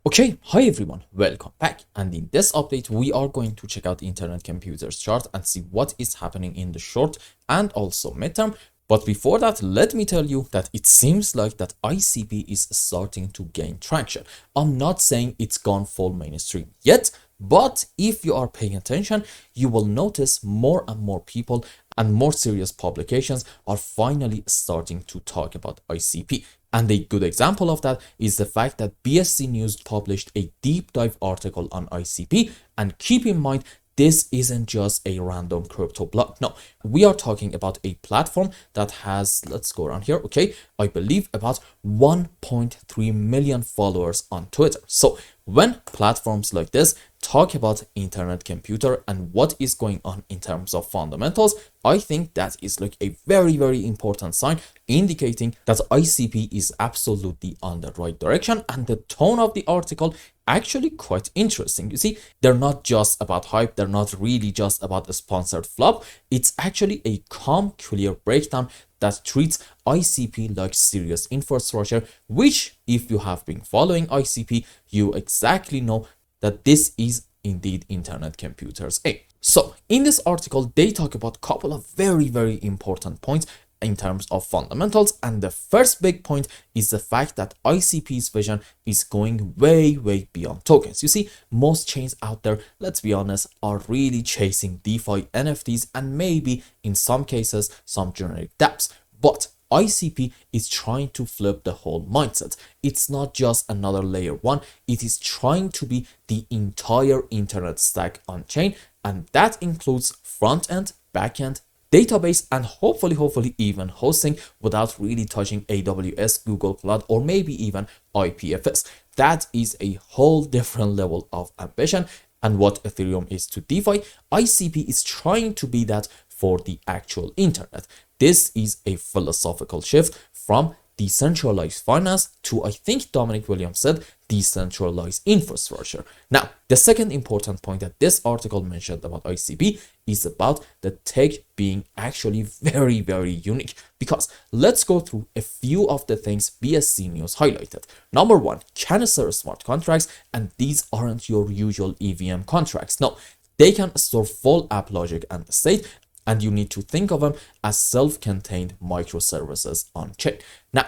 Okay, hi everyone, welcome back. And in this update, we are going to check out the Internet Computers chart and see what is happening in the short and also midterm. But before that, let me tell you that it seems like that ICP is starting to gain traction. I'm not saying it's gone full mainstream yet, but if you are paying attention, you will notice more and more people and more serious publications are finally starting to talk about ICP. And a good example of that is the fact that BSC News published a deep dive article on ICP. And keep in mind, this isn't just a random crypto blog. No, we are talking about a platform that has, let's go around here, okay, I believe about 1.3 million followers on Twitter. So when platforms like this talk about internet computer and what is going on in terms of fundamentals, I think that is like a very important sign indicating that ICP is absolutely on the right direction. And the tone of the article actually quite interesting. You see, they're not just about hype, they're not really just about a sponsored flop. It's actually a calm, clear breakdown that treats ICP like serious infrastructure, which if you have been following ICP, you exactly know that this is indeed Internet Computers A. So in this article, they talk about a couple of very important points in terms of fundamentals, and the first big point is the fact that ICP's vision is going way beyond tokens. You see, most chains out there, let's be honest, are really chasing DeFi, NFTs, and maybe in some cases some generic dApps, but ICP is trying to flip the whole mindset. It's not just another layer one, it is trying to be the entire internet stack on chain, and that includes front end, back end, database, and hopefully even hosting without really touching AWS, Google Cloud, or maybe even IPFS. That is a whole different level of ambition. And what Ethereum is to DeFi, ICP is trying to be that for the actual internet. This is a philosophical shift from decentralized finance to, I think Dominic Williams said, decentralized infrastructure. Now, the second important point that this article mentioned about ICP is about the tech being actually very unique, because let's go through a few of the things BSC News highlighted. Number one, canister smart contracts, and these aren't your usual EVM contracts. No, they can store full app logic and state, and you need to think of them as self-contained microservices on chain. Now,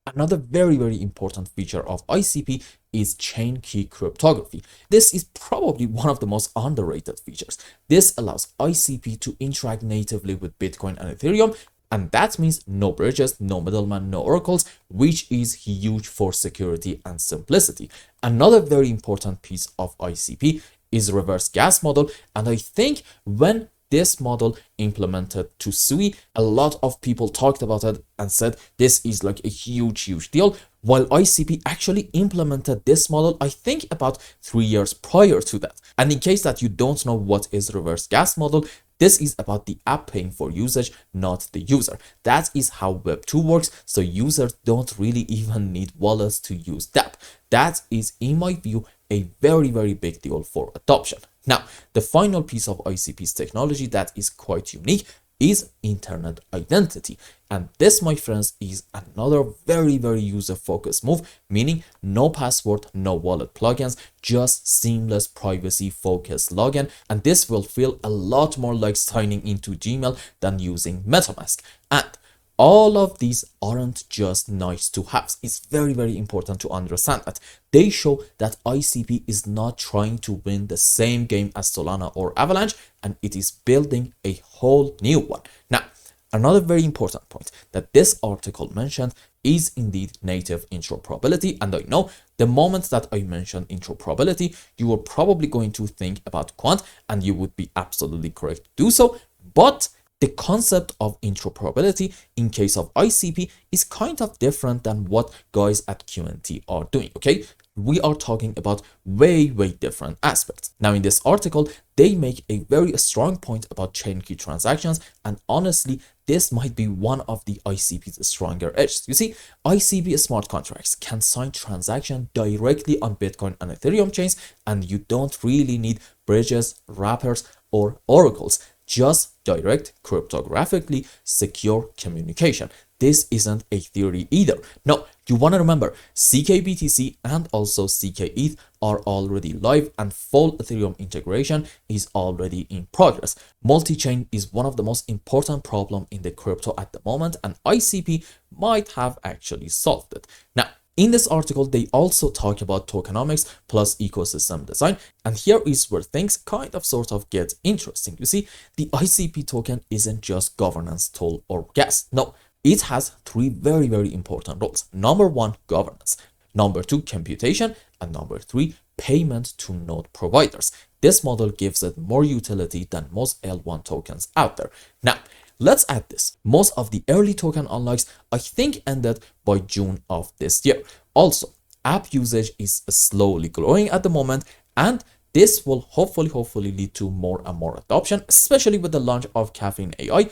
another very important feature of ICP is chain key cryptography. This is probably one of the most underrated features. This allows ICP to interact natively with Bitcoin and Ethereum, and that means no bridges, no middleman, no oracles, which is huge for security and simplicity. Another very important piece of ICP is reverse gas model, and I think when this model implemented to SUI, a lot of people talked about it and said this is like a huge deal, while ICP actually implemented this model I think about 3 years prior to that. And in case that you don't know what is reverse gas model, this is about the app paying for usage, not the user. That is how Web2 works, so users don't really even need wallets to use that. That is, in my view, a very big deal for adoption. Now, the final piece of ICP's technology that is quite unique is internet identity. And this, my friends, is another very user-focused move, meaning no password, no wallet plugins, just seamless privacy-focused login. And this will feel a lot more like signing into Gmail than using MetaMask. And all of these aren't just nice to have. It's very important to understand that. They show that ICP is not trying to win the same game as Solana or Avalanche, and it is building a whole new one. Now, another very important point that this article mentioned is indeed native interoperability. And I know the moment that I mentioned interoperability, you were probably going to think about Quant, and you would be absolutely correct to do so. But the concept of interoperability in case of ICP is kind of different than what guys at QNT are doing, okay? We are talking about way different aspects. Now, in this article, they make a very strong point about chain key transactions, and honestly, this might be one of the ICP's stronger edges. You see, ICP smart contracts can sign transactions directly on Bitcoin and Ethereum chains, and you don't really need bridges, wrappers, or oracles. Just direct, cryptographically secure communication. This isn't a theory either. No, You want to remember CKBTC and also CKETH are already live and full Ethereum integration is already in progress. Multi-chain is one of the most important problems in the crypto at the moment, and ICP might have actually solved it. Now, in this article, they also talk about tokenomics plus ecosystem design. And here is where things kind of sort of get interesting. You see, the ICP token isn't just governance tool or gas. No, it has three very, very important roles. Number one, governance. Number two, computation. And number three, payment to node providers. This model gives it more utility than most L1 tokens out there. Now, let's add this. Most of the early token unlocks, I think, ended by June of this year. Also, app usage is slowly growing at the moment, and this will hopefully lead to more and more adoption, especially with the launch of Caffeine AI,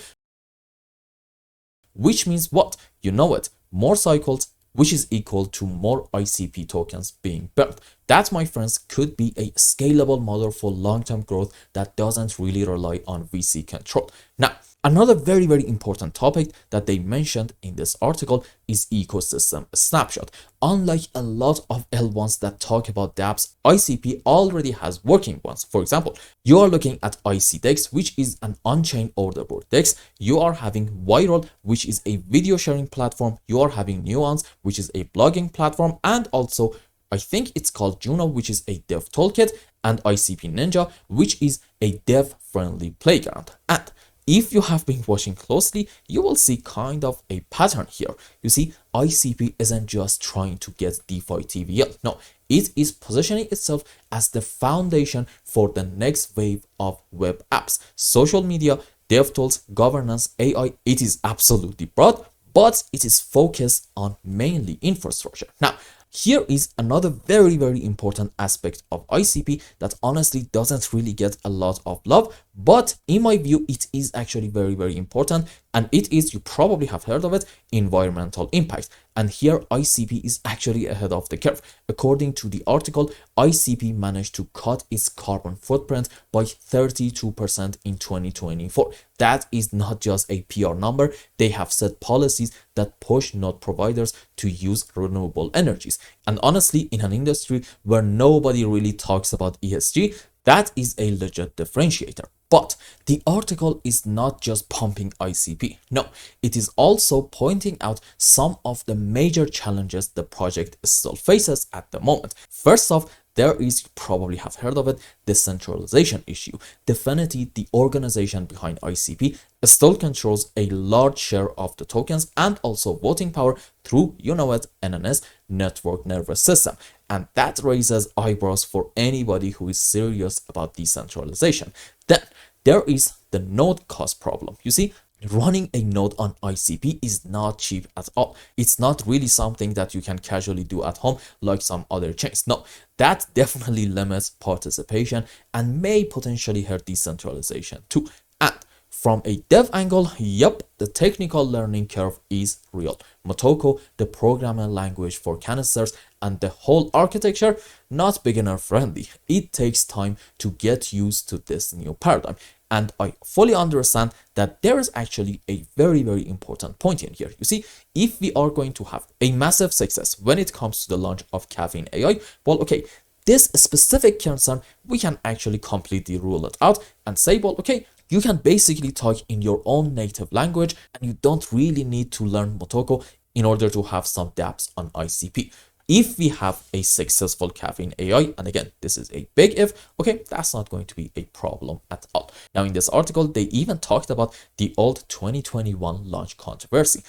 which means what? You know it, more cycles, which is equal to more ICP tokens being built. That, my friends, could be a scalable model for long-term growth that doesn't really rely on VC control. Now, another very, very important topic that they mentioned in this article is ecosystem snapshot. Unlike a lot of L1s that talk about dApps, ICP already has working ones. For example, you are looking at ICDex, which is an on-chain order board DEX. You are having Viral, which is a video sharing platform. You are having Nuance, which is a blogging platform, and also I think it's called Juno, which is a dev toolkit, and ICP Ninja, which is a dev-friendly playground. And if you have been watching closely, you will see kind of a pattern here. You see, ICP isn't just trying to get DeFi TVL. No, it is positioning itself as the foundation for the next wave of web apps, social media, dev tools, governance, AI. It is absolutely broad, but it is focused on mainly infrastructure. Now, here is another very, very important aspect of ICP that honestly doesn't really get a lot of love, but in my view, it is actually very, very important. And it is, you probably have heard of it, environmental impact. And here ICP is actually ahead of the curve. According to the article, ICP managed to cut its carbon footprint by 32% in 2024. That is not just a PR number. They have set policies that push node providers to use renewable energies. And honestly, in an industry where nobody really talks about ESG, that is a legit differentiator. But the article is not just pumping ICP. No, it is also pointing out some of the major challenges the project still faces at the moment. First off, there is, you probably have heard of it, the centralization issue. Definitely, the organization behind ICP still controls a large share of the tokens and also voting power through, you know it, NNS, network nervous system. And that raises eyebrows for anybody who is serious about decentralization. Then there is the node cost problem. You see, running a node on ICP is not cheap at all. It's not really something that you can casually do at home like some other chains. No, that definitely limits participation and may potentially hurt decentralization too. And from a dev angle, yep, the technical learning curve is real. Motoko, the programming language for canisters, and the whole architecture, not beginner friendly. It takes time to get used to this new paradigm. And I fully understand that there is actually a very, very important point in here. You see, if we are going to have a massive success when it comes to the launch of Caffeine AI, well, okay, this specific concern, we can actually completely rule it out and say, well, okay, you can basically talk in your own native language and you don't really need to learn Motoko in order to have some dApps on ICP. If we have a successful Caffeine AI, and again, this is a big if, okay, that's not going to be a problem at all. Now, in this article, they even talked about the old 2021 launch controversy.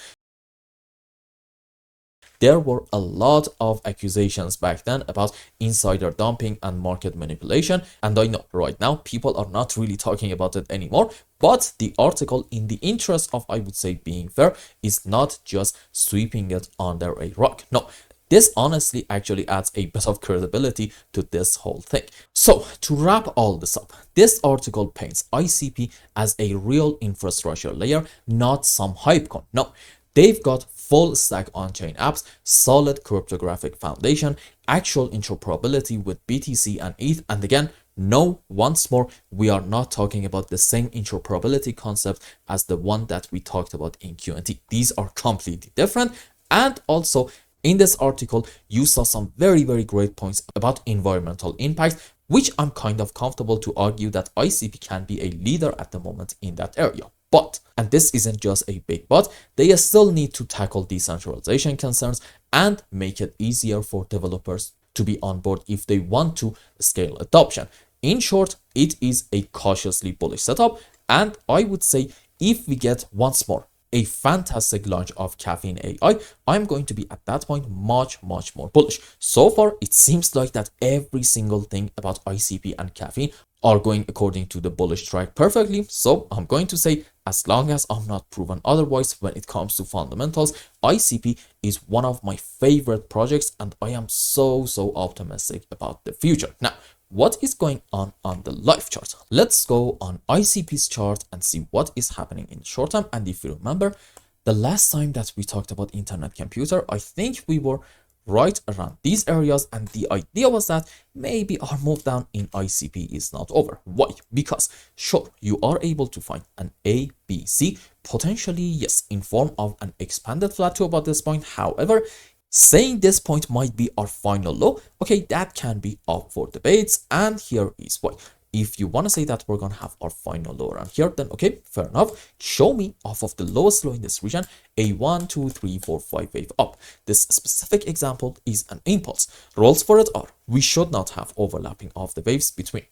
There were a lot of accusations back then about insider dumping and market manipulation. And I know right now people are not really talking about it anymore. But the article, in the interest of, I would say, being fair, is not just sweeping it under a rug. No, this honestly actually adds a bit of credibility to this whole thing. So to wrap all this up, this article paints ICP as a real infrastructure layer, not some hype coin. No, they've got full stack on-chain apps, solid cryptographic foundation, actual interoperability with BTC and ETH, and again, no, once more, we are not talking about the same interoperability concept as the one that we talked about in Q&T. These are completely different, and also In this article, you saw some very great points about environmental impact, which I'm kind of comfortable to argue that ICP can be a leader at the moment in that area. But, and this isn't just a big but, they still need to tackle decentralization concerns and make it easier for developers to be on board if they want to scale adoption. In short, it is a cautiously bullish setup, and I would say if we get once more a fantastic launch of Caffeine AI, I'm going to be at that point much more bullish. So far, it seems like that every single thing about ICP and Caffeine are going according to the bullish track perfectly. So I'm going to say, as long as I'm not proven otherwise when it comes to fundamentals, ICP is one of my favorite projects, and I am so optimistic about the future. Now, what is going on the live chart? Let's go on ICP's chart and see what is happening in the short term. And if you remember, the last time that we talked about internet computer, I think we were right around these areas, and the idea was that maybe our move down in ICP is not over. Why? Because sure, you are able to find an A, B, C, potentially yes, in form of an expanded flat to about this point. However, saying this point might be our final low, okay, that can be up for debates, and here is why. If you want to say that we're going to have our final low around here, then okay, fair enough. Show me off of the lowest low in this region, a 1, 2, 3, 4, 5 wave up. This specific example is an impulse. Rules for it are, we should not have overlapping of the waves between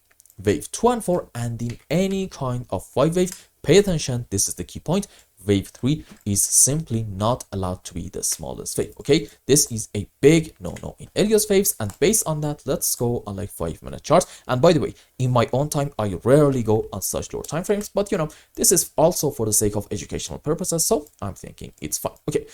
wave 2 and 4, and in any kind of 5 wave, pay attention, this is the key point. Wave 3 is simply not allowed to be the smallest wave. Okay, this is a big no in Elios waves, and based on that, let's go on like 5-minute charts. And by the way, in my own time, I rarely go on such lower time frames, but you know, this is also for the sake of educational purposes, so I'm thinking it's fine. Okay,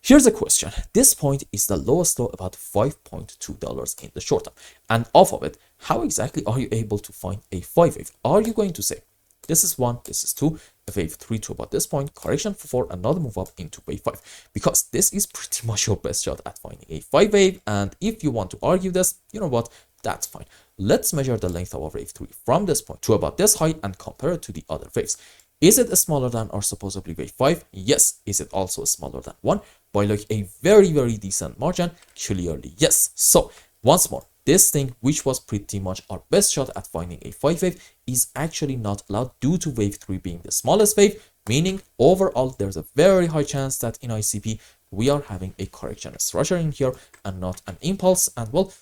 here's a question. This point is the lowest low, about $5.2 in the short term, and off of it, how exactly are you able to find a 5 wave? Are you going to say this is 1, this is 2, a wave 3 to about this point, correction for 4, another move up into wave 5? Because this is pretty much your best shot at finding a 5 wave, and if you want to argue this, you know what, that's fine. Let's measure the length of our wave 3 from this point to about this height and compare it to the other waves. Is it smaller than or supposedly wave 5? Yes. Is it also smaller than 1? By like a very decent margin? Clearly yes. So once more, this thing, which was pretty much our best shot at finding a 5 wave, is actually not allowed due to wave 3 being the smallest wave, meaning overall there's a very high chance that in ICP we are having a correction structure in here and not an impulse. And well,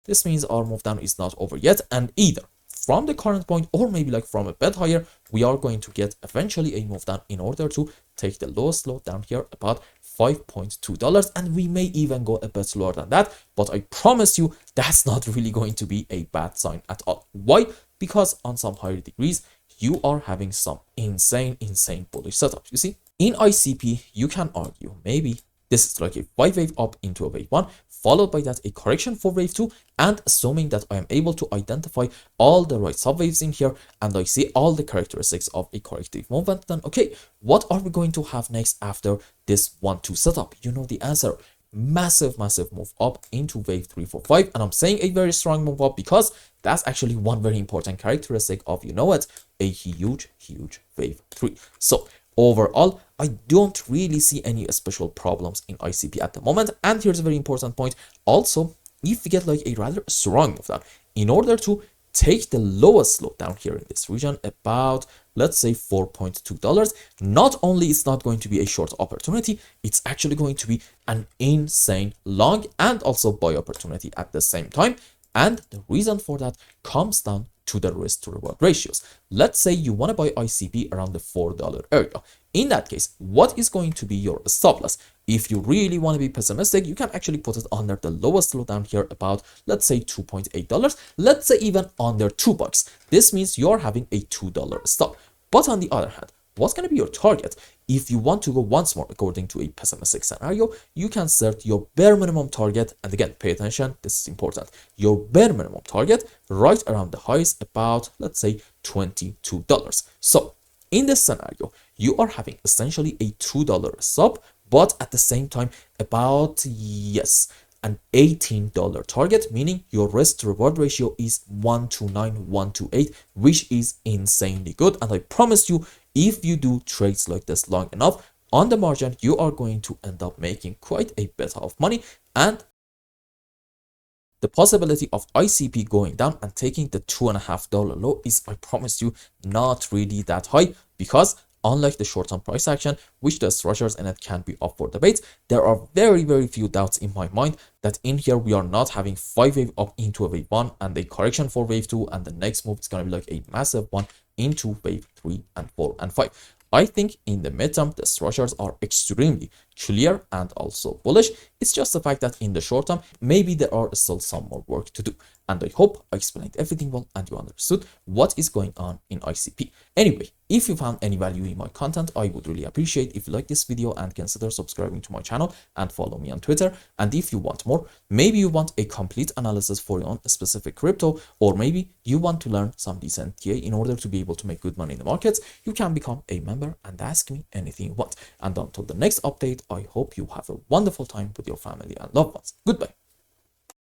this means our move down is not over yet, and either from the current point or maybe like from a bit higher, we are going to get eventually a move down in order to take the lowest low down here about $5.2, and we may even go a bit lower than that, but I promise you that's not really going to be a bad sign at all. Why? Because on some higher degrees you are having some insane bullish setups. You see, in ICP you can argue maybe this is like a 5 wave up into a wave 1, followed by that a correction for wave 2, and assuming that I am able to identify all the right subwaves in here and I see all the characteristics of a corrective movement, then okay, what are we going to have next after this 1-2 setup? You know the answer. Massive move up into wave 3, 4, 5, and I'm saying a very strong move up because that's actually one very important characteristic of, you know what, a huge wave 3. So overall, I don't really see any special problems in ICP at the moment. And here's a very important point. Also, if we get like a rather strong move down, in order to take the lowest low down here in this region, about, let's say, $4.2, not only it's not going to be a short opportunity, it's actually going to be an insane long and also buy opportunity at the same time. And the reason for that comes down to the risk to reward ratios. Let's say you want to buy ICP around the $4 area. In that case, what is going to be your stop loss? If you really want to be pessimistic, you can actually put it under the lowest low down here about, let's say, $2.8. Let's say even under $2. This means you're having a $2 stop. But on the other hand, what's going to be your target? If you want to go once more according to a pessimistic scenario, you can set your bare minimum target, and again, pay attention, this is important, your bare minimum target right around the highs about, let's say, $22. So in this scenario, you are having essentially a $2 stop, but at the same time about, yes, an $18 target, meaning your risk to reward ratio is 1 to 9, 1 to 8, which is insanely good. And I promise you, if you do trades like this long enough, on the margin, you are going to end up making quite a bit of money. And the possibility of ICP going down and taking the $2.5 low is, I promise you, not really that high, because unlike the short-term price action, which the structures in it can be up for debate, there are very few doubts in my mind that in here we are not having 5-wave up into a wave 1 and a correction for wave 2, and the next move is going to be like a massive one into wave 3 and 4 and 5. I think in the midterm, the structures are extremely clear and also bullish. It's just the fact that in the short term, maybe there are still some more work to do. And I hope I explained everything well and you understood what is going on in ICP. Anyway, if you found any value in my content, I would really appreciate if you like this video and consider subscribing to my channel and follow me on Twitter. And if you want more, maybe you want a complete analysis for your own specific crypto, or maybe you want to learn some decent TA in order to be able to make good money in the markets, you can become a member and ask me anything you want. And until the next update, I hope you have a wonderful time with your family and loved ones. Goodbye.